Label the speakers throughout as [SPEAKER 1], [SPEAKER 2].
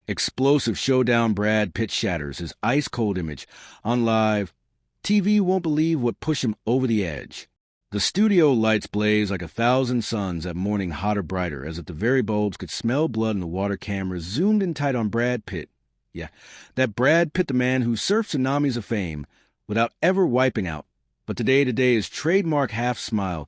[SPEAKER 1] Explosive showdown. Brad Pitt shatters his ice-cold image on live. TV won't believe what pushed him over the edge. The studio lights blaze like 1,000 suns that morning, hotter, brighter, as if the very bulbs could smell blood, and the water cameras zoomed in tight on Brad Pitt. Yeah, that Brad Pitt, the man who surfed tsunamis of fame without ever wiping out. But today, his trademark half-smile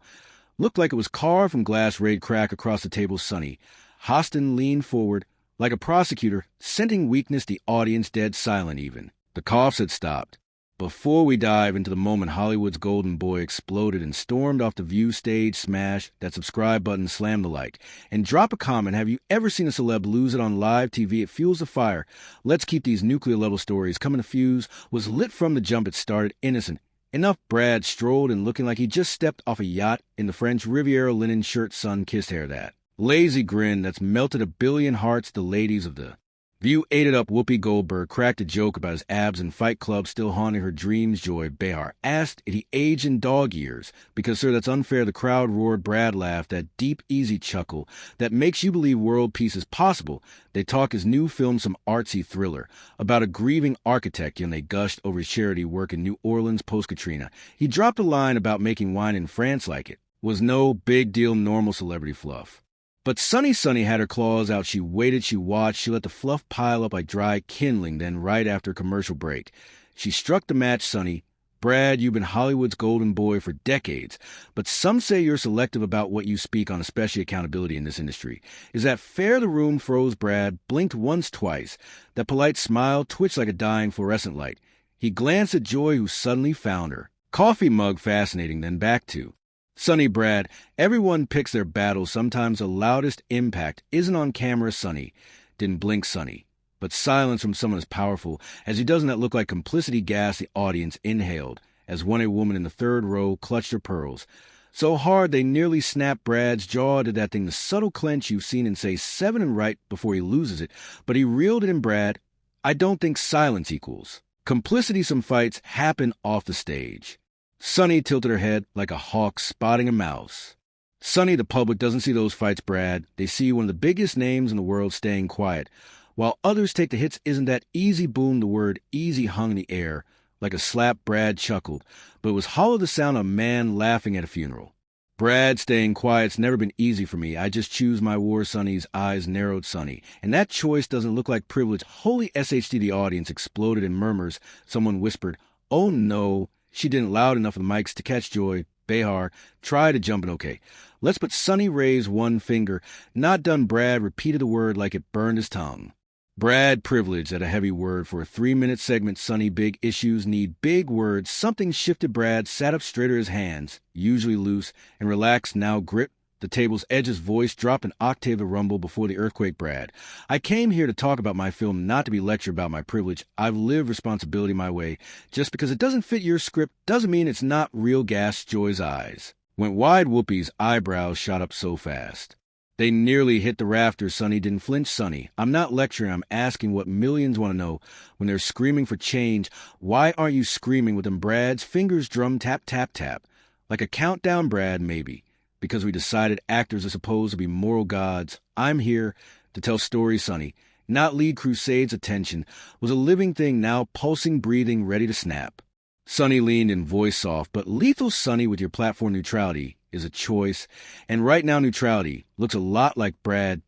[SPEAKER 1] looked like it was carved from glass rayed crack across the table. Sunny Hostin leaned forward, like a prosecutor, scenting weakness, the audience dead silent even. The coughs had stopped. Before we dive into the moment Hollywood's golden boy exploded and stormed off the view stage, smash that subscribe button, slam the like, and drop a comment. Have you ever seen a celeb lose it on live TV? It fuels the fire. Let's keep these nuclear-level stories coming. The fuse was lit from the jump. It started innocent enough. Brad strolled in looking like he just stepped off a yacht in the French Riviera, linen shirt, sun-kissed hair, that lazy grin that's melted a billion hearts. The ladies of the View ate it up. Whoopi Goldberg cracked a joke about his abs and Fight Club still haunting her dreams. Joy Behar asked if he aged in dog years. Because, sir, that's unfair. The crowd roared. Brad laughed, that deep, easy chuckle that makes you believe world peace is possible. They talk his new film, some artsy thriller, about a grieving architect, and they gushed over his charity work in New Orleans post-Katrina. He dropped a line about making wine in France like it was no big deal, normal celebrity fluff. But Sunny had her claws out. She waited, she watched, she let the fluff pile up like dry kindling. Then, right after a commercial break, she struck the match. Sunny, Brad, you've been Hollywood's golden boy for decades, but some say you're selective about what you speak on, especially accountability in this industry. Is that fair? The room froze. Brad blinked once, twice. That polite smile twitched like a dying fluorescent light. He glanced at Joy, who suddenly found her coffee mug fascinating, then back to Sunny. Brad, everyone picks their battles. Sometimes the loudest impact isn't on camera. Sunny didn't blink. Sunny, but silence from someone as powerful as he doesn't that look like complicity gas. The audience inhaled as one a woman in the third row clutched her pearls so hard they nearly snapped. Brad's jaw did that thing, the subtle clench you've seen in, say, Seven and Right before he loses it, but he reeled it in. Brad, I don't think silence equals complicity. Some fights happen off the stage. Sunny tilted her head like a hawk spotting a mouse. Sunny, the public doesn't see those fights, Brad. They see one of the biggest names in the world staying quiet, while others take the hits. Isn't that easy? Boom. The word easy hung in the air like a slap. Brad chuckled, but it was hollow, the sound of a man laughing at a funeral. Brad, staying quiet's never been easy for me. I just choose my war. Sunny's eyes narrowed. Sunny, and that choice doesn't look like privilege. Holy SHT, the audience exploded in murmurs. Someone whispered, oh no. She didn't loud enough for the mics to catch. Joy Behar tried to jump in. Okay, let's. But Sunny raised one finger. Not done. Brad repeated the word like it burned his tongue. Brad, privileged at a heavy word for a 3-minute segment. Sunny, big issues need big words. Something shifted. Brad sat up straighter, his hands, usually loose and relaxed, now gripped the table's edge. His voice dropped an octave to rumble before the earthquake. Brad, I came here to talk about my film, not to be lectured about my privilege. I've lived responsibility my way. Just because it doesn't fit your script doesn't mean it's not real gas. Joy's eyes went wide. Whoopi's eyebrows shot up so fast they nearly hit the rafters. Sunny didn't flinch. Sunny, I'm not lecturing. I'm asking what millions want to know when they're screaming for change. Why aren't you screaming with them? Brad's fingers drum tap, tap, tap. Like a countdown. Brad, maybe. Because we decided actors are supposed to be moral gods. I'm here to tell stories. Sunny, not lead crusades. Attention was a living thing now, pulsing, breathing, ready to snap. Sunny leaned in, voice soft but lethal. Sunny, with your platform, neutrality is a choice, and right now neutrality looks a lot like Brad.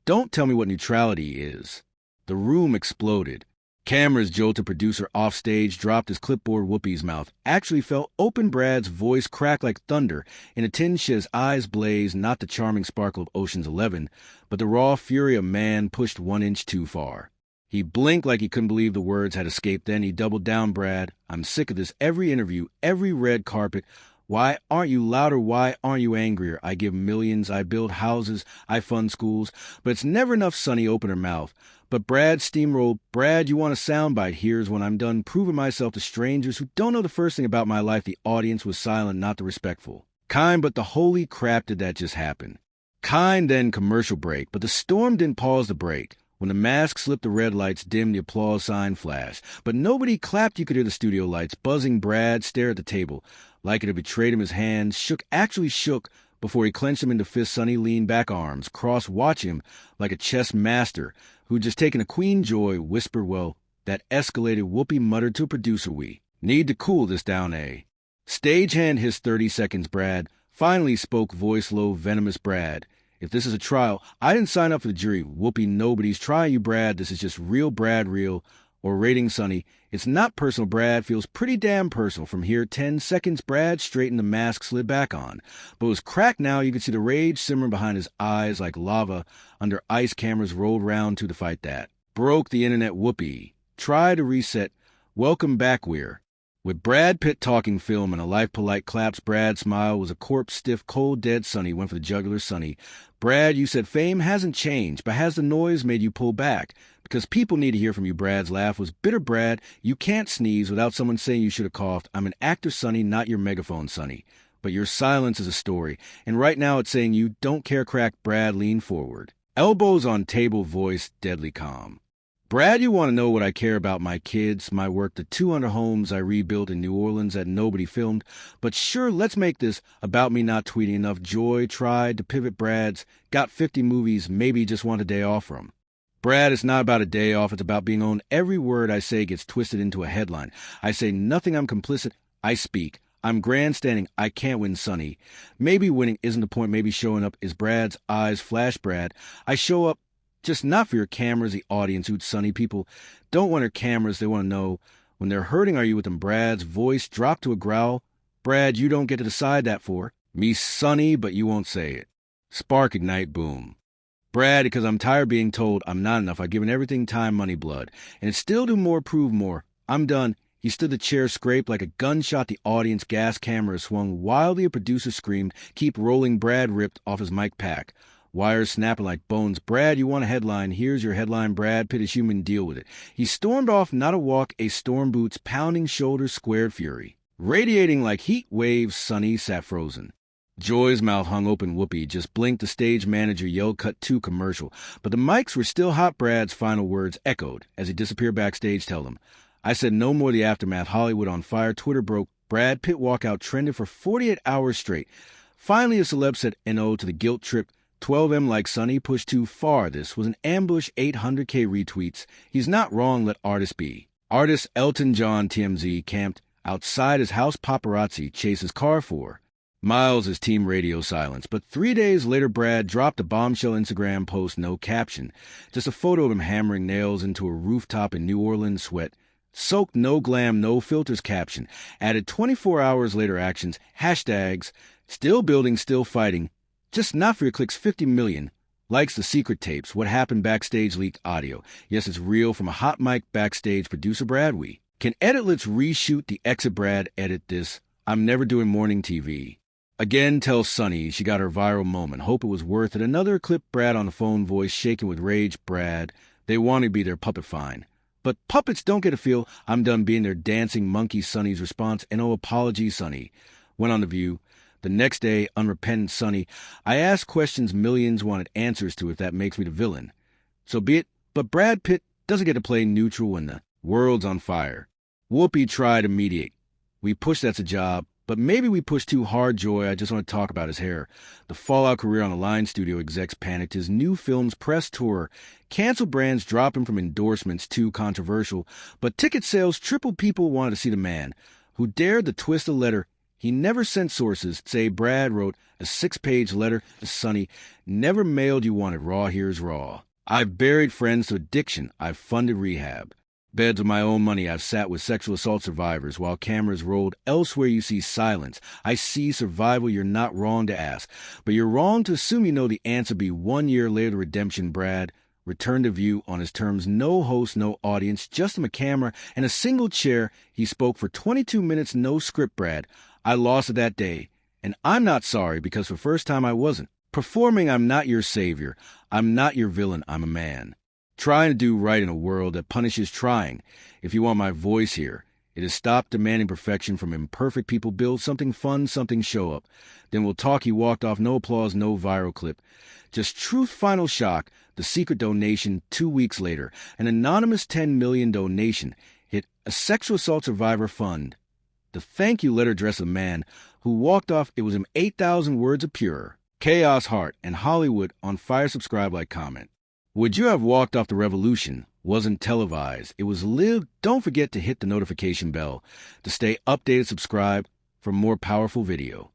[SPEAKER 1] Don't tell me what neutrality is. The room exploded. Cameras jolted. Producer offstage dropped his clipboard. Whoopi's mouth actually fell open. Brad's voice cracked like thunder in a tin. His eyes blazed, not the charming sparkle of Ocean's 11, but the raw fury of man pushed 1 inch too far. He blinked like he couldn't believe the words had escaped. Then he doubled down. Brad, I'm sick of this. Every interview, every red carpet. Why aren't you louder? Why aren't you angrier? I give millions, I build houses, I fund schools, but it's never enough. Sunny opened her mouth, but Brad steamrolled. Brad, you want a soundbite? Here's when I'm done proving myself to strangers who don't know the first thing about my life. The audience was silent, not the respectful kind, but the holy crap did that just happen. Kind. Then commercial break, but the storm didn't pause the break. When the mask slipped, the red lights dimmed, the applause sign flashed. But nobody clapped. You could hear the studio lights buzzing. Brad stared at the table like it had betrayed him. His hands actually shook before he clenched them into fists. Sunny leaned back, arms crossed, watching him like a chess master who'd just taken a Queen Joy, whispered, "Well, that escalated." Whoopi muttered to a producer, "We need to cool this down, eh?" Stagehand hissed 30 seconds, Brad. Finally spoke voice low, venomous Brad. "If this is a trial, I didn't sign up for the jury." Whoopi, "Nobody's trying you, Brad. This is just real Brad, real." Or rating Sunny, "It's not personal, Brad. Feels pretty damn personal. From here, 10 seconds, Brad." Straightened, the mask slid back on. But it was cracked now. You could see the rage simmering behind his eyes like lava under ice. Cameras rolled round to fight that. Broke the internet. Whoopi. Try to reset. Welcome back, we're. With Brad Pitt talking film and a life-polite claps, Brad's smile was a corpse stiff, cold, dead. Sunny went for the jugular. Sunny, "Brad, you said fame hasn't changed, but has the noise made you pull back? Because people need to hear from you." Brad's laugh was bitter. "Brad, you can't sneeze without someone saying you should have coughed. I'm an actor, Sunny, not your megaphone, Sunny. But your silence is a story, and right now it's saying you don't care." Crack. Brad leaned forward. Elbows on table, voice deadly calm. "Brad, you want to know what I care about? My kids, my work, the 200 homes I rebuilt in New Orleans that nobody filmed. But sure, let's make this about me not tweeting enough." Joy tried to pivot. Brad's got 50 movies, maybe just want a day off from. "Brad, it's not about a day off. It's about being on. Every word I say gets twisted into a headline. I say nothing. I'm complicit. I speak. I'm grandstanding. I can't win, Sunny. Maybe winning isn't the point. Maybe showing up is." Brad's eyes flashed. "Brad, I show up. Just not for your cameras, the audience." Who'd Sunny? "People don't want her cameras. They want to know when they're hurting, are you with them?" Brad's voice dropped to a growl. "Brad, you don't get to decide that for me, Sunny, but you won't say it." Spark ignite, boom. "Brad, because I'm tired being told I'm not enough. I've given everything, time, money, blood, and it's still do more, prove more. I'm done." He stood, the chair scraped like a gunshot. The audience gas camera swung wildly. A producer screamed, "Keep rolling." Brad ripped off his mic pack. Wires snapping like bones. "Brad, you want a headline? Here's your headline." Brad Pitt is human. Deal with it. He stormed off, not a walk, a storm. Boots pounding, shoulders squared, fury radiating like heat waves. Sunny sat frozen. Joy's mouth hung open. Whoopi just blinked. The stage manager yelled, "Cut to commercial." But the mics were still hot. Brad's final words echoed as he disappeared backstage. "Tell them I said no more." The aftermath. Hollywood on fire. Twitter broke. Brad Pitt walkout trended for 48 hours straight. Finally, a celeb said NO to the guilt trip. 12M like Sunny pushed too far. This was an ambush. 800K retweets. He's not wrong. Let artists be. Artist Elton John, TMZ, camped outside his house. Paparazzi chase his car for miles as team radio silence. But 3 days later, Brad dropped a bombshell Instagram post. No caption. Just a photo of him hammering nails into a rooftop in New Orleans. Sweat soaked, no glam, no filters. Caption added 24 hours later. Actions. Hashtags. Still building, still fighting. Just not for your clicks. 50 million likes. The secret tapes. What happened backstage. Leaked audio. Yes, it's real from a hot mic backstage. Producer Brad, we can edit. Let's reshoot the exit. Brad, edit this. I'm never doing morning TV again. Tell Sunny she got her viral moment. Hope it was worth it. Another clip. Brad on the phone, voice shaking with rage. "Brad, they want to be their puppet, fine. But puppets don't get a feel. I'm done being their dancing monkey." Sunny's response, "No apology." Sunny went on The View the next day, unrepentant. Sunny, "I asked questions millions wanted answers to. If that makes me the villain, so be it. But Brad Pitt doesn't get to play neutral when the world's on fire." Whoopi tried to mediate. "We push, that's a job. But maybe we push too hard." Joy, "I just want to talk about his hair." The fallout. Career on the line. Studio execs panicked. His new film's press tour canceled. Brands dropped him from endorsements. Too controversial. But ticket sales tripled. People wanted to see the man who dared to twist a letter he never sent. Sources say Brad wrote a 6-page letter to Sunny. "Never mailed you wanted raw. Here's raw. I've buried friends to addiction. I've funded rehab. Beds with my own money. I've sat with sexual assault survivors while cameras rolled. Elsewhere you see silence. I see survival." You're not wrong to ask, but you're wrong to assume you know the answer. Be 1 year later. Redemption. Brad returned to View on his terms. No host, no audience, just him, a camera, and a single chair. He spoke for 22 minutes. No script. Brad, "I lost it that day, and I'm not sorry, because for the first time I wasn't performing. I'm not your savior. I'm not your villain. I'm a man trying to do right in a world that punishes trying. If you want my voice here, it is stop demanding perfection from imperfect people. Build something fun, something show up. Then we'll talk." He walked off. No applause, no viral clip. Just truth. Final shock. The secret donation 2 weeks later. An anonymous 10 million donation hit a sexual assault survivor fund. The thank you letter addressed a man who walked off. It was him. 8,000 words of pure chaos, heart, and Hollywood on fire. Subscribe, like, comment. Would You Have Walked Off the Revolution wasn't televised. It was lived. Don't forget to hit the notification bell to stay updated. Subscribe for more powerful video.